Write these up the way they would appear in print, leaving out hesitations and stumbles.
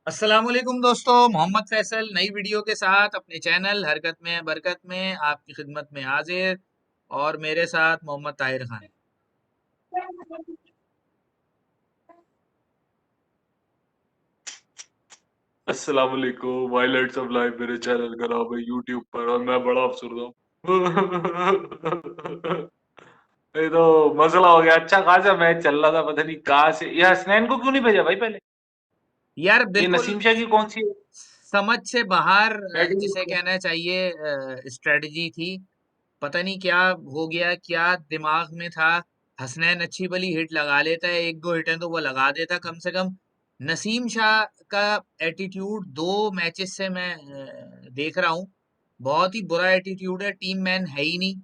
अस्सलाम वालेकुम दोस्तों, मोहम्मद फैसल नई वीडियो के साथ अपने चैनल हरकत में बरकत में आपकी खिदमत में हाजिर। और मेरे साथ मोहम्मद ताहिर खान। अस्सलाम वालेकुम। हाइलाइट्स ऑफ लाइफ मेरे चैनल का नाम है यूट्यूब पर और मैं बड़ा अफसरदा हूँ। ये तो मसला हो गया। अच्छा खासा मैच चल रहा था, पता नहीं कहाँ से ये हसनैन को क्यों नहीं भेजा भाई पहले। यार ये बिल्कुल नसीम शाह की कौन सी समझ से बाहर बैटिंग। जिसे कहना चाहिए स्ट्रेटजी थी। पता नहीं क्या हो गया, क्या दिमाग में था। हसनैन अच्छी भली हिट लगा लेता है, एक दो हिटें तो वो लगा देता कम से कम। नसीम शाह का एटीट्यूड 2 मैचेस से मैं देख रहा हूँ। बहुत ही बुरा एटीट्यूड है, टीम मैन है ही नहीं।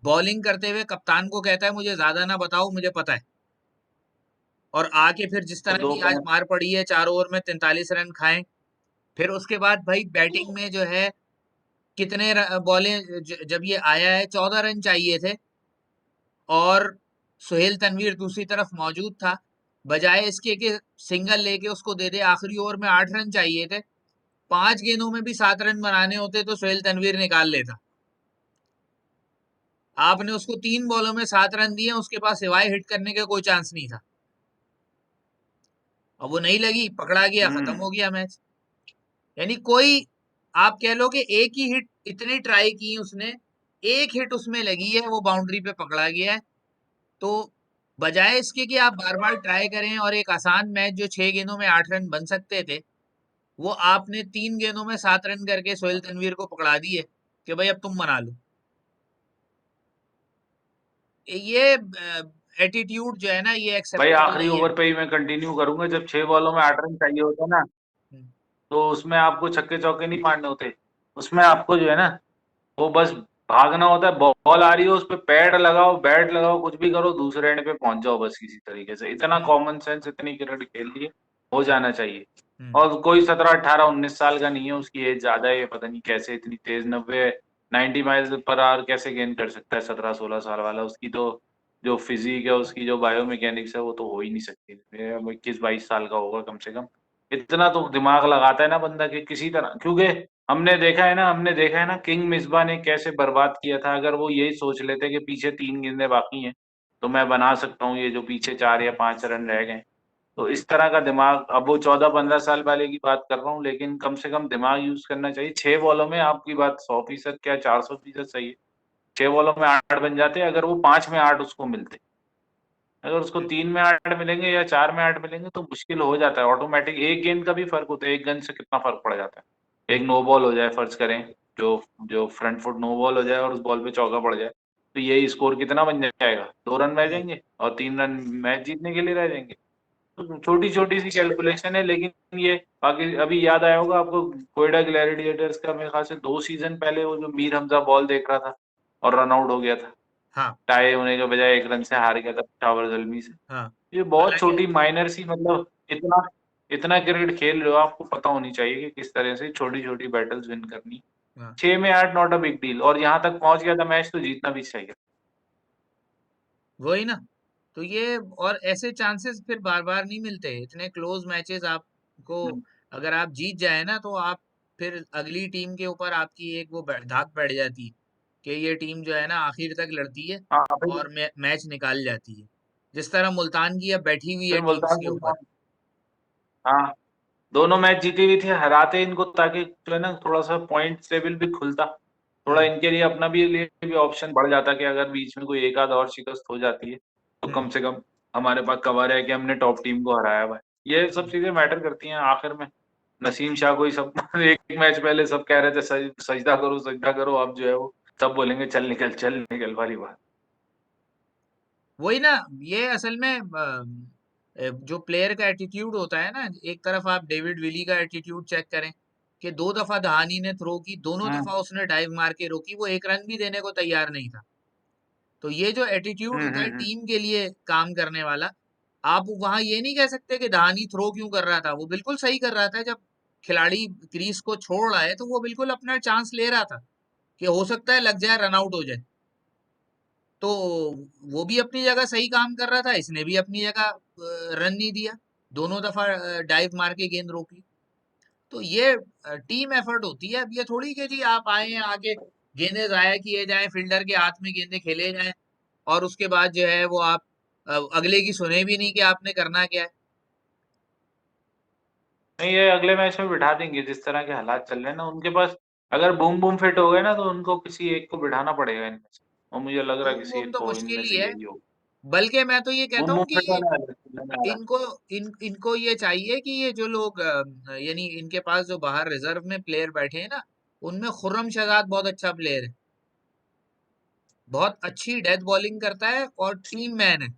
बॉलिंग करते हुए कप्तान को कहता है मुझे ज्यादा ना बताओ, मुझे पता है। और आके फिर जिस तरह दो की आज पॉइंट मार पड़ी है, 4 ओवर में 43 रन खाए। फिर उसके बाद भाई बैटिंग में जो है कितने बॉलें जब ये आया है 14 रन चाहिए थे। और सुहेल तनवीर दूसरी तरफ मौजूद था। बजाय इसके कि सिंगल लेके उसको दे दे, आखिरी ओवर में 8 रन चाहिए थे। 5 गेंदों में भी 7 रन बनाने होते तो सुहेल तनवीर निकाल लेता। आपने उसको 3 बॉलों में 7 रन दिए, उसके पास सिवाय हिट करने का कोई चांस नहीं था। अब वो नहीं लगी, पकड़ा गया, खत्म हो गया मैच। यानी कोई, आप कह लो कि एक ही हिट, इतनी ट्राई की उसने, एक हिट उसमें लगी है, वो बाउंड्री पे पकड़ा गया है। तो बजाय इसके कि आप बार बार ट्राई करें और एक आसान मैच जो 6 गेंदों में 8 रन बन सकते थे, वो आपने 3 गेंदों में 7 रन करके सोहेल तनवीर को पकड़ा दिए कि भाई अब तुम बना लो। ये एटीट्यूड जो है ना, ये भाई एक्सेप्टेबल आखिरी नहीं है। ओवर पे ही मैं कंटिन्यू करूंगा। जब 6 बॉलों में 8 रन चाहिए होता है ना, हम्म, तो उसमें आपको छक्के चौके नहीं मारने होते। उसमें आपको जो है ना, वो बस भागना होता है। बॉल आ रही हो, उस पे पैड लगाओ, बैट लगाओ, कुछ भी करो, दूसरे एंड पे पहुंच जाओ बस किसी तरीके से। इतना हम्म, कॉमन सेंस, इतनी क्रिकेट खेल लिए हो हम्म, जाना चाहिए। हम्म, और कोई 17 18 19 साल का नहीं है, उसकी एज ज्यादा है। ये पता नहीं कैसे इतनी तेज 90 90 माइल्स पर आवर कैसे गेन कर सकता है 17 16 साल वाला। उसकी तो जो फिजिक है, उसकी जो बायोमैकेनिक्स है, वो तो हो ही नहीं सकती। 21 22 साल का होगा कम से कम। इतना तो दिमाग लगाता है ना बंदा कि किसी तरह, क्योंकि हमने देखा है ना किंग मिसबा ने कैसे बर्बाद किया था। अगर वो यही सोच लेते कि पीछे 3 गेंदें बाकी हैं, तो मैं बना सकता हूँ ये जो पीछे 4 या 5 रन रह गए। तो इस तरह का दिमाग, अब वो 14 15 साल वाले की बात कर रहा हूँ, लेकिन कम से कम दिमाग यूज करना चाहिए। 6 बॉलों में आपकी बात 100% क्या 400% सही है। 6 बॉलों में 8 बन जाते, अगर वो 5 में 8 उसको मिलते। अगर उसको 3 में 8 मिलेंगे या 4 में 8 मिलेंगे तो मुश्किल हो जाता है। ऑटोमेटिक एक गेंद का भी फर्क होता है। एक गेंद से कितना फर्क पड़ जाता है। एक नो बॉल हो जाए, फर्ज करें, जो जो फ्रंट फुट नो बॉल हो जाए और उस बॉल पे चौका पड़ जाए, तो यही स्कोर कितना बन जाएगा? 2 रन रह हम्म। जाएंगे और 3 रन मैच जीतने के लिए रह जाएंगे। तो छोटी छोटी सी कैलकुलेशन है, लेकिन ये बाकी अभी याद आया होगा आपको, कोयडा ग्लैडिएटर्स का मेरे ख्याल से 2 सीजन पहले वो जो मीर हमजा बॉल देख रहा था और रन आउट हो गया था। हाँ, टाई होने के बजाय 1 रन से हार गया था पेशावर जल्मी से। हाँ। ये बहुत हालांकि छोटी माइनर सी, मतलब इतना इतना क्रिकेट खेल रहे हो, आपको पता होनी चाहिए कि किस तरह से छोटी छोटी बैटल्स विन करनी। हाँ, 6 में 8 नॉट अ बिग डील, और यहाँ तक पहुंच गया था मैच, तो जीतना भी चाहिए। वही ना। तो ये, और ऐसे चांसेस फिर बार बार नहीं मिलते, इतने क्लोज मैचेस आपको। हम्म। अगर आप जीत जाए ना, तो आप फिर अगली टीम के ऊपर आपकी एक वो धाक बैठ जाती है कि ये टीम जो है ना आखिर तक लड़ती है हाँ फिर और मैच निकाल जाती है। जिस तरह मुल्तान की अब बैठी हुई है फिर टीम्स मुल्तान के ऊपर। सुल्तान, हाँ, दोनों मैच जीती हुई थी, हराते इनको ताकि जो है ना थोड़ा सा पॉइंट टेबल भी खुलता। थोड़ा हम्म, इनके लिए अपना भी लिए भी ऑप्शन बढ़ जाता कि अगर बीच में कोई एक आध और शिकस्त हो जाती है, तो हम्म, कम से कम हमारे पास कवर है कि हमने टॉप टीम को हराया हुआ है। ये सब हम्म। चीजें मैटर करती हैं आखिर में। नसीम शाह को ही सब एक मैच पहले सब कह रहे थे सजदा करो सजदा करो, अब जो है वो सब बोलेंगे चल निकल वाली बात। वही ना। ये असल में जो प्लेयर का एटीट्यूड होता है ना, एक तरफ आप डेविड विली का एटीट्यूड चेक करें कि 2 दफा दहानी ने थ्रो की, दोनों हम्म दफा उसने डाइव मार के रोकी, वो एक रन भी देने को तैयार नहीं था। तो ये जो एटीट्यूड होता है हम्म। टीम के लिए काम करने वाला, आप वहां ये नहीं कह सकते कि दहानी थ्रो क्यों कर रहा था। वो बिल्कुल सही कर रहा था। जब खिलाड़ी क्रीज को छोड़ रहा है तो वो बिल्कुल अपना चांस ले रहा था कि हो सकता है लग जाए, रन आउट हो जाए। तो वो भी अपनी जगह सही काम कर रहा था, इसने भी अपनी जगह रन नहीं दिया, दोनों दफा डाइव मार के गेंद रोकी। तो ये टीम एफर्ट होती है। अब ये थोड़ी कि जी आप आए हैं आके गेंदे जाया किए जाएं, फील्डर के हाथ में गेंदे खेले जाएं और उसके बाद जो है वो आप अगले की सुने भी नहीं कि आपने करना क्या है। नहीं, ये अगले मैच में बिठा देंगे, जिस तरह के हालात चल रहे हैं ना उनके पास। अगर बूम बूम फिट हो गए ना तो उनको किसी एक को बिठाना पड़ेगा इनमें से, और मुझे लग रहा है बूम किसी बूम एक तो को मुश्किल इनमें ही से है। यही होगा। बल्कि मैं तो ये कहता बूम बूम हूँ फिट कि होने वाला है, चलने वाला है। इनको इनको ये चाहिए कि ये जो लोग यानी इनके पास जो बाहर रिजर्व में प्लेयर बैठे हैं ना, उनमें खुर्रम शहजाद बहुत अच्छा प्लेयर है, बहुत अच्छी डेथ बॉलिंग करता है और टीम मैन है।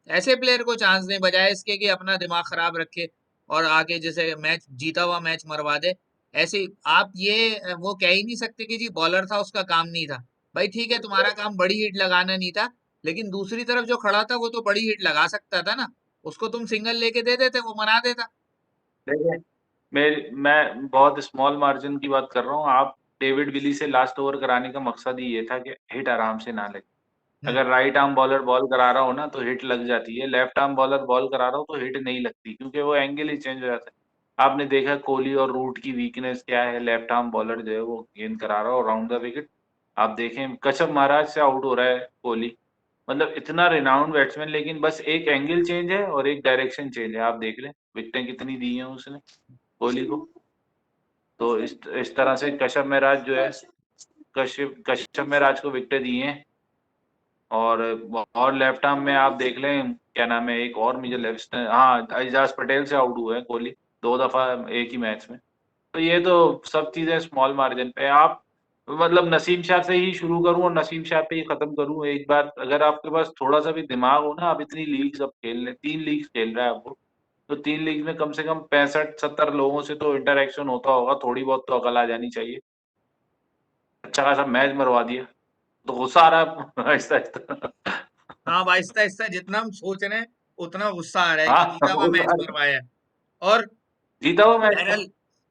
ऐसे प्लेयर को चांस दें बजाय इसके कि अपना दिमाग खराब रखे और आके जैसे मैच जीता हुआ मैच मरवा दे। ऐसे आप ये वो कह ही नहीं सकते कि जी बॉलर था उसका काम नहीं था। भाई ठीक है, तुम्हारा काम बड़ी हिट लगाना नहीं था, लेकिन दूसरी तरफ जो खड़ा था वो तो बड़ी हिट लगा सकता था ना, उसको तुम सिंगल लेके दे देते, वो मना देता। देखिए, मैं बहुत स्मॉल मार्जिन की बात कर रहा हूँ। आप डेविड विली से लास्ट ओवर कराने का मकसद ही ये था कि हिट आराम से ना लगे। हम्म। अगर राइट आर्म बॉलर बॉल करा रहा हो ना तो हिट लग जाती है, लेफ्ट आर्म बॉलर बॉल करा रहा हो तो हिट नहीं लगती, क्योंकि वो एंगल ही चेंज हो जाता है। आपने देखा कोहली और रूट की वीकनेस क्या है, लेफ्ट आर्म बॉलर जो है वो गेंद करा रहा हो राउंड द विकेट। आप देखें कश्यप महाराज से आउट हो रहा है कोहली, मतलब इतना रिनाउंड बैट्समैन, लेकिन बस एक एंगल चेंज है और एक डायरेक्शन चेंज है। आप देख लें विकेटें कितनी दी हैं उसने कोहली को। तो इस तरह से कश्यप महाराज जो है, कश्यप महाराज को विकेटें दी हैं। और लेफ्ट आर्म में आप देख लें क्या नाम है, एक और मुझे लेफ्ट, हाँ, एजाज पटेल से आउट हुए हैं कोहली 2 दफा एक ही मैच में। तो ये तो सब चीजें स्मॉल मार्जिन पे आप, मतलब नसीम शाह से ही शुरू करूं और नसीम शाह पे ही खत्म करूं एक बार। अगर आपके पास थोड़ा सा भी दिमाग हो ना, आप इतनी लीग्स अब खेल रहे, 3 लीग खेल रहा है आपको, तो 3 लीग में कम से कम 65-70 लोगों से तो इंटरेक्शन होता होगा, थोड़ी बहुत तो अकल आ जानी चाहिए। अच्छा खासा मैच मरवा दिया, तो गुस्सा आ रहा है आहिस्ता आहिस्ता। हाँ अब आहिस्ता आहिस्ता जितना हम सोच रहे हैं उतना गुस्सा आ रहा है कि हाँ, जीता हुआ वो तो मैच है। मरवाया है। और जीता हुआ मैच था। बहरहाल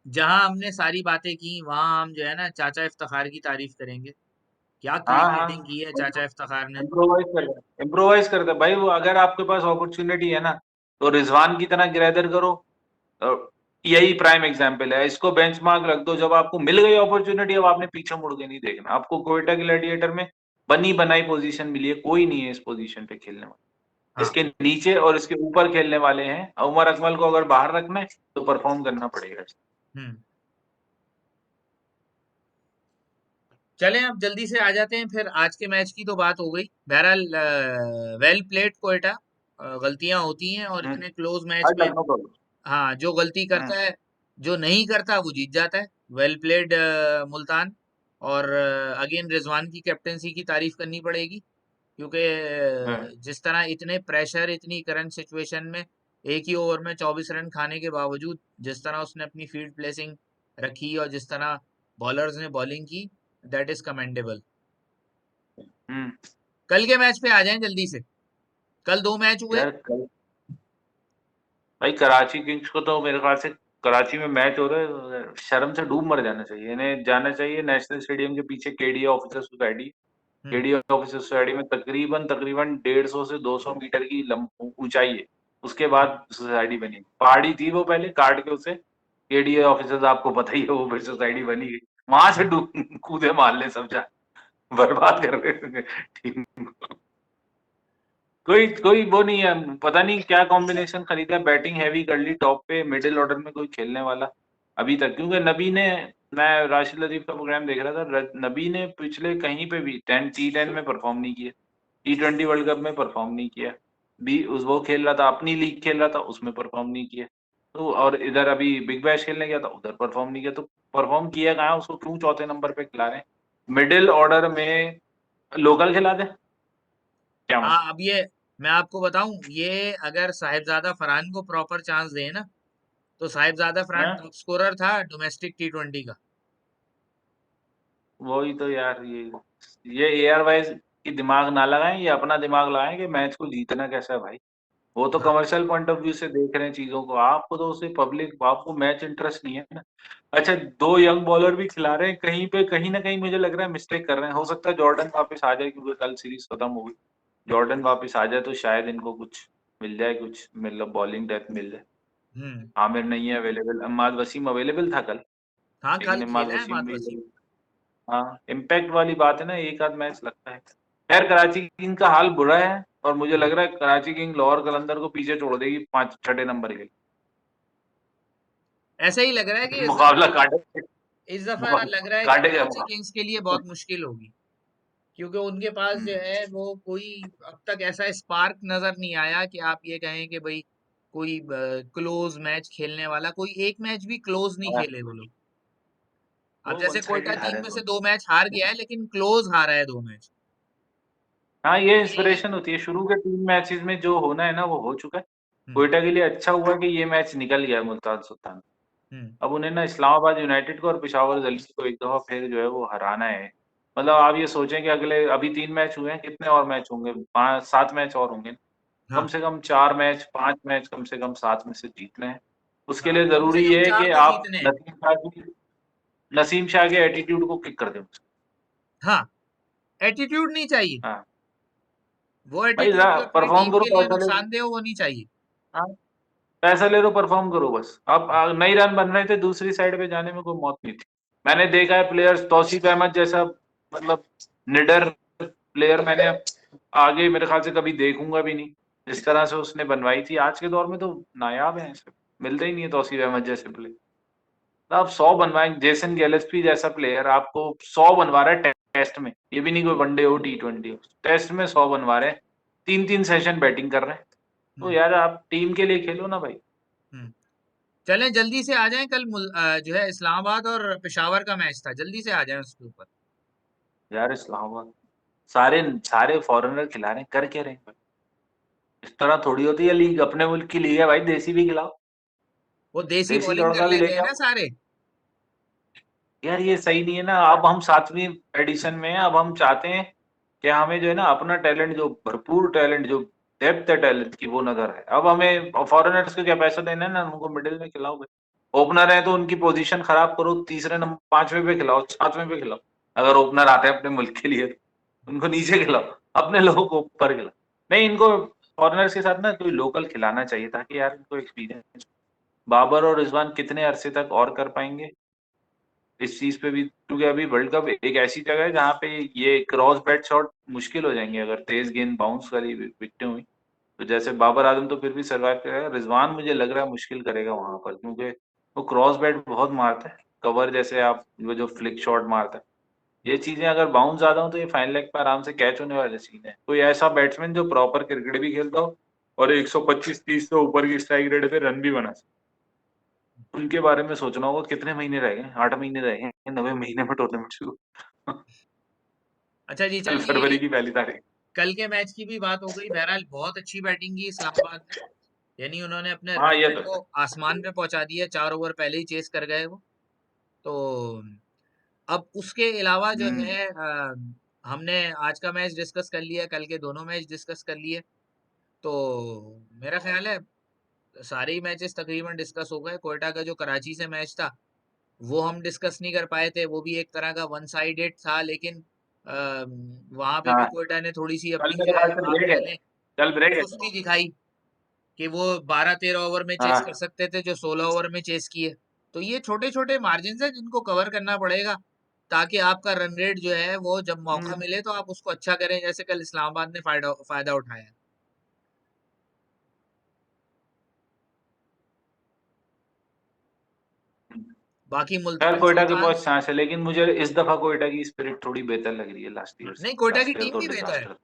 जहां हमने सारी बातें की वहां हम जो है ना चाचा इफ्तिखार की तारीफ करेंगे। क्या हाँ, क्लीन हिटिंग हाँ। की है चाचा इफ्तिखार ने। इम्प्रोवाइज करते भाई वो। अगर आपके पास अपॉर्चुनिटी है ना, तो रिजवान की तरह ग्रैदर करो। यही प्राइम एग्जाम्पल है, इसको बेंचमार्क रख दो। जब आपको मिल गई अपॉर्चुनिटी, अब आपने पीछे मुड़ के नहीं देखना। आपको क्वेटा ग्लैडिएटर में बनी बनाई पोजीशन मिली है, कोई नहीं है इस पोजीशन पे खेलने वाला। हाँ। इसके नीचे और इसके ऊपर खेलने वाले हैं। उमर अकमल को अगर बाहर रखना है तो परफॉर्म करना पड़ेगा। हम्म। चलें अब जल्दी से आ जाते हैं फिर। आज के मैच की तो बात हो गई। बहरहाल वेल प्लेड कोएटा। गलतियां होती हैं और हम्म। इतने क्लोज मैच हट में नो प्रॉब्लम। हाँ जो गलती हम्म। करता है, जो नहीं करता वो जीत जाता है। Well played Multan. और अगेन रिजवान की कैप्टेंसी की तारीफ करनी पड़ेगी, क्योंकि हम्म। जिस तरह इतने प्रेशर इतनी करंट सिचुएशन में एक ही ओवर में 24 रन खाने के बावजूद जिस तरह उसने अपनी फील्ड प्लेसिंग रखी और जिस तरह बॉलर्स ने बॉलिंग की, दैट इज कमेंडेबल। हम्म। कल के मैच पे आ जाएं जल्दी से। कल दो मैच हुए। यार कल भाई कराची किंग्स को तो मेरे ख्याल से कराची में मैच हो रहा है, शर्म से डूब मर जाना चाहिए। इन्हें जाना चाहिए नेशनल स्टेडियम के पीछे केडीए ऑफिसर सोसाइटी। हम्म। केडीए ऑफिसर सोसाइटी में तकरीबन तकरीबन 150 से 200 मीटर की ऊंचाई है। उसके हम्म। बाद सोसाइटी बनी, पहाड़ी थी वो पहले, काट के उसे केडीए ऑफिसर्स, आपको पता ही है, वो फिर सोसाइटी बनी गई। वहां से हम्म। डूब कूदे मार ले सब जा, बर्बाद कर रहे टीम। कोई कोई वो नहीं है, पता नहीं क्या कॉम्बिनेशन खरीदा, बैटिंग हैवी कर ली टॉप पे, मिडिल ऑर्डर में कोई खेलने वाला अभी तक, क्योंकि नबी ने, मैं राशिद लतीफ का प्रोग्राम देख रहा था, नबी ने पिछले कहीं पे भी T10 में परफॉर्म नहीं किया, T20 वर्ल्ड कप में परफॉर्म नहीं किया, बी उस वो खेल रहा था, अपनी लीग खेल रहा था, उसमें परफॉर्म नहीं किया। तो और इधर अभी बिग बैश खेलने गया था, उधर परफॉर्म नहीं किया। तो परफॉर्म किया कहाँ, उसको क्यों चौथे नंबर पे खिला रहे हैं? मिडिल ऑर्डर में लोकल खिला दे, क्या हाँ मतलब? अब ये मैं आपको बताऊं, ये अगर साहिबजादा फरहान को प्रॉपर चांस दें ना, तो साहिबजादा फरहान हाँ? टॉप स्कोरर था डोमेस्टिक T20 का। वही तो यार, ये एयर वाइज की दिमाग ना लगाएं, ये अपना दिमाग लगाएं कि मैच को जीतना कैसा है भाई। वो तो हाँ। कमर्शियल पॉइंट ऑफ व्यू से देख रहे हैं चीजों को, आपको तो उसे पब्लिक, आपको मैच इंटरेस्ट नहीं है ना। अच्छा, 2 यंग बॉलर भी खिला रहे हैं, कहीं पे कहीं ना कहीं मुझे लग रहा है मिस्टेक कर रहे हैं। हो सकता है जॉर्डन वापस आ जाए, क्योंकि कल सीरीज खत्म हो गई। जॉर्डन वापस आ जाए तो शायद इनको कुछ मिल जाए, कुछ मतलब बॉलिंग डेथ मिल जाए। आमिर नहीं है अवेलेबल, इमाद वसीम अवेलेबल था कल, हाँ, लेकिन कल इमाद खेला है वसीम इमाद भी वसीम। हाँ, इम्पैक्ट वाली बात है ना, एक आध मैच लगता है। खैर कराची किंग का हाल बुरा है और मुझे लग रहा है कराची किंग लाहौर कलंदर को पीछे छोड़ देगी 5 छठे नंबर के लिए। ऐसा ही लग रहा है कि मुकाबला काटे इस दफा लग रहा है कि काटेगा कराची किंग्स के लिए बहुत मुश्किल होगी, क्योंकि उनके पास जो मुकाबला। है वो कोई अब तक ऐसा स्पार्क नजर नहीं आया कि आप ये कहें कि भाई कोई क्लोज मैच खेलने वाला, कोई एक मैच भी क्लोज नहीं हाँ, खेले वो लोग। अब वो वन जैसे कोयटा साइडेड हारे 3 में से दोनों। 2 मैच हार गया है, लेकिन क्लोज हारा है 2 मैच। हाँ, ये ये इंस्पिरेशन होती है, शुरू के 3 मैचेस में जो होना है ना वो हो चुका है। हम्म क्वेटा के लिए अच्छा हुआ कि ये मैच निकल गया मुल्तान सुल्तान। हम्म अब उन्हें ना इस्लामाबाद यूनाइटेड को और पेशावर जलील को एक दफा फिर जो है वो हराना है। मतलब आप ये सोचें कि अगले अभी 3 मैच हुए हैं, कितने और मैच होंगे? 5 7 मैच और होंगे। कम हाँ से कम 4 मैच 5 मैच कम से कम 7 में से जीतने हैं। उसके हाँ, लिए कम से ज़रूरी कम ये है 4 कि तो आप जीतने हैं। नसीम शाह के एटीट्यूड को किक कर दें। हाँ, एटीट्यूड नहीं चाहिए। हाँ, वो भाई एटीट्यूड जो अपनी परफॉर्म टीम करो, के लिए पैसा ले नुकसानदेह हो, वो नहीं चाहिए। हाँ, पैसा ले लो, परफॉर्म करो बस। अब नई रन बन रहे थे, दूसरी साइड पे जाने में कोई मौत नहीं थी। मैंने देखा है प्लेयर्स, तौसीफ अहमद जैसा मतलब निडर प्लेयर मैंने आगे मेरे ख्याल से कभी देखूंगा भी नहीं। जिस तरह से उसने बनवाई थी, आज के दौर में तो नायाब है ऐसे, मिलते ही नहीं है तौसीफ अहमद जैसे प्लेयर। आप 100 बनवाए, जेसन गैलेस्पी जैसा प्लेयर आपको 100 बनवा रहा है टेस्ट में, ये भी नहीं कोई वनडे हो T20 हो, टेस्ट में 100 बनवा रहे हैं, 3-3 सेशन बैटिंग कर रहे हैं। तो हम्म यार आप टीम के लिए खेलो ना भाई। हम्म चलें जल्दी से आ जाएं, कल जो है इस्लामाबाद और पेशावर का मैच था, जल्दी से आ जाएं उसके ऊपर। यार इस्लामाबाद सारे सारे फॉरेनर खिला रहे हैं, कर क्या रहे हैं भाई? इस तरह थोड़ी होती है लीग, अपने मुल्क की लीग है भाई, देसी भी खिलाओ, वो देसी देसी बॉलिंग कर तड़का भी लेते हैं लेके ना आओ। सारे। यार ये सही नहीं है ना, अब हम 7वीं एडिशन में हैं, अब हम चाहते हैं कि हमें जो है ना अपना टैलेंट, जो भरपूर टैलेंट, जो डेप्थ है टैलेंट की, वो नजर है। अब हमें फॉरेनर्स को क्या पैसा देना है ना, उनको मिडिल में खिलाओ भाई। ओपनर है तो उनकी पोजीशन खराब करो, तीसरे नंबर 5वें पे खिलाओ, 7वें पे खिलाओ। अगर ओपनर आते हैं अपने मुल्क के लिए तो उनको नीचे खिलाओ, अपने लोगों को ऊपर खिलाओ। नहीं, इनको फॉरेनर्स के साथ ना कोई लोकल खिलाना चाहिए, ताकि यार इनको एक्सपीरियंस। बाबर और रिजवान कितने अरसे तक और कर पाएंगे इस चीज पे भी, क्योंकि अभी वर्ल्ड कप एक ऐसी जगह है जहाँ पे ये क्रॉस बैट शॉट मुश्किल हो जाएंगे अगर तेज गेंद बाउंस वाली विकेटें हुई। तो जैसे बाबर आजम तो फिर भी सर्वाइव करेगा, रिजवान मुझे लग रहा है मुश्किल करेगा वहां पर, क्योंकि वो क्रॉस बैट बहुत मारता है, कवर जैसे आप वो जो फ्लिक शॉट मारता है, ये चीजें अगर बाउंस ज्यादा हो तो ये फाइन लेग पे आराम से कैच होने वाले सीन है। कोई ऐसा बैट्समैन जो प्रॉपर क्रिकेट भी खेलता हो और 125-30 से ऊपर की स्ट्राइक रेट पे रन भी बना सके, उनके बारे में सोचना होगा। कितने महीने रह गए? 8 महीने रह गए, 9वें महीने में टूर्नामेंट शुरू। अच्छा जी, कल चलिए ये फरवरी की पहली तारीख। कल के मैच की भी बात हो गई। बहरहाल बहुत अच्छी बैटिंग की इस्लामाबाद ने, यानी उन्होंने अपने हाँ, रन ये रेट तो को है। आसमान पे पहुंचा दिया, 4 ओवर पहले ही चेस कर गए वो। तो अब उसके अलावा जो हम्म। है हमने आज का मैच डिस्कस कर लिया, कल के दोनों मैच डिस्कस कर लिए। तो मेरा ख्याल है सारे ही मैचेस तकरीबन डिस्कस हो गए। कोयटा का जो कराची से मैच था वो हम डिस्कस नहीं कर पाए थे, वो भी एक तरह का वन साइडेड था, लेकिन वहां पे भी हाँ, कोयटा ने थोड़ी सी कल अपनी मेरे जो है ख्याल से आप ब्रेक कह है। लें कल ब्रेक है सुस्ती दिखाई, कि वो 12-13 ओवर में चेस कर हाँ। सकते थे जो 16 ओवर में चेस किए। तो ये छोटे छोटे मार्जिन है जिनको कवर करना पड़ेगा, ताकि आपका रन रेट जो है वो जब मौका हम्म। मिले तो आप उसको अच्छा करें, जैसे कल इस्लामाबाद ने फायदा फायदा उठाया। बाकी खैर मुल्तान कोयटा की सुल्तान, बहुत चांस है, लेकिन मुझे इस दफा कोयटा की स्पिरिट थोड़ी बेहतर लग रही है लास्ट ईयर से। नहीं, कोयटा की लास्ट ईयर टीम तो भी बेहतर है। डिजास्टर।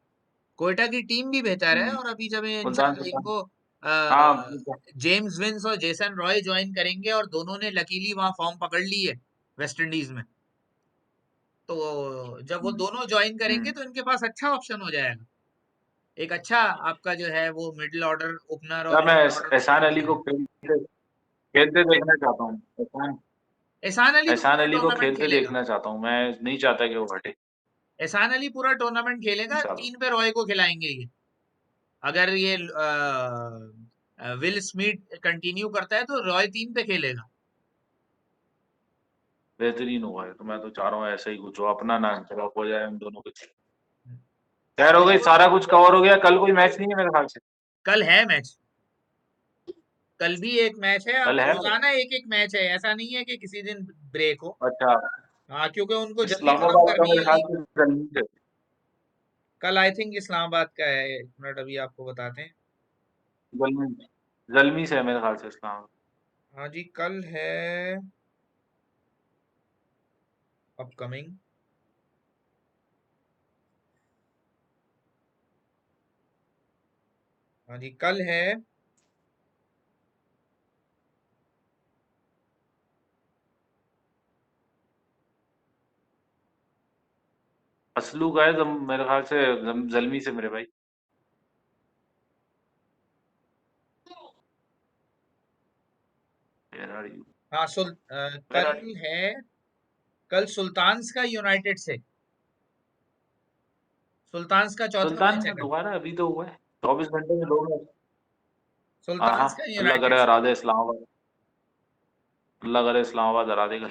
कोयटा की टीम भी बेहतर है, हम्म। और अभी जब मुल्तान सुल्तान। इनको हाँ। जेम्स विंस और जेसन रॉय ज्वाइन करेंगे, और दोनों ने लकीली वहां फॉर्म पकड़ ली है वेस्ट इंडीज में, तो जब वो हम्म। दोनों ज्वाइन करेंगे हम्म। तो इनके पास अच्छा ऑप्शन हो जाएगा। एक अच्छा आपका जो है वो मिडिल ऑर्डर ओपनर क्या और मैं मिडिल ऑर्डर एहसान ओपनर हो अली को जाएगा। खेलते खेलते देखना चाहता हूँ। एहसान अली तो एहसान पूरा अली को टूर्नामेंट खेलते खेलेगा। देखना चाहता हूँ, मैं नहीं चाहता कि वो हटे। एहसान अली पूरा टूर्नामेंट खेलेगा, इंशाल्लाह। 3 पे रॉय को खिलाएंगे ये। अगर ये विल स्मिथ कंटिन्यू करता है तो रॉय 3 पे खेलेगा। बेहतरीन हुआ है, तो मैं तो चाह रहा हूँ ऐसा ही कुछ हो, अपना नाम खराब हो जाए हम दोनों के। खैर हो गई, और सारा कुछ कवर हो गया। कल कोई मैच नहीं है मेरे ख्याल से। कल है मैच, कल भी एक मैच है, कल अब है। रोजाना एक एक मैच है, ऐसा नहीं है कि किसी दिन ब्रेक हो। अच्छा, हाँ, क्योंकि उनको जल्दी खत्म इस्लामाबाद का करनी मेरे है ख्याल लीग। से जल्दी से। कल आई थिंक इस्लामाबाद का है, एक मिनट अभी आपको बताते हैं। जलमी जलमी से है मेरे ख्याल से इस्लामाबाद। हाँ जी, कल है अपकमिंग। हाँ जी, कल है। असलू का है मेरे ख्याल से जलमी से मेरे भाई। Where are you? हाँ, वेयर कल आर यू? है। कल सुल्तान्स का यूनाइटेड से। सुल्तान्स का चौथा सुल्तान मैच है का कल। दोबारा अभी तो हुआ है, 24 घंटे में 2 मैच। हाँ हाँ, सुल्तान्स का अल्लाह यूनाइटेड करे से। हरा दे इस्लामाबाद। अल्लाह करे इस्लामाबाद हरा देगा।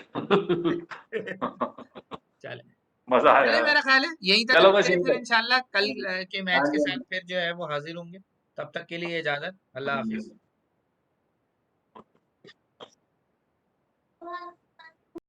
चले। मजा चले, आएगा। मेरा ख्याल है यहीं तक चलो बस रखते हैं, यही फिर तक। इंशाल्लाह कल के हाँ मैच के जी, हाँ साथ फिर जो है वो हाजिर होंगे। तब तक के लिए इजाजत, अल्लाह हाफिज। जी।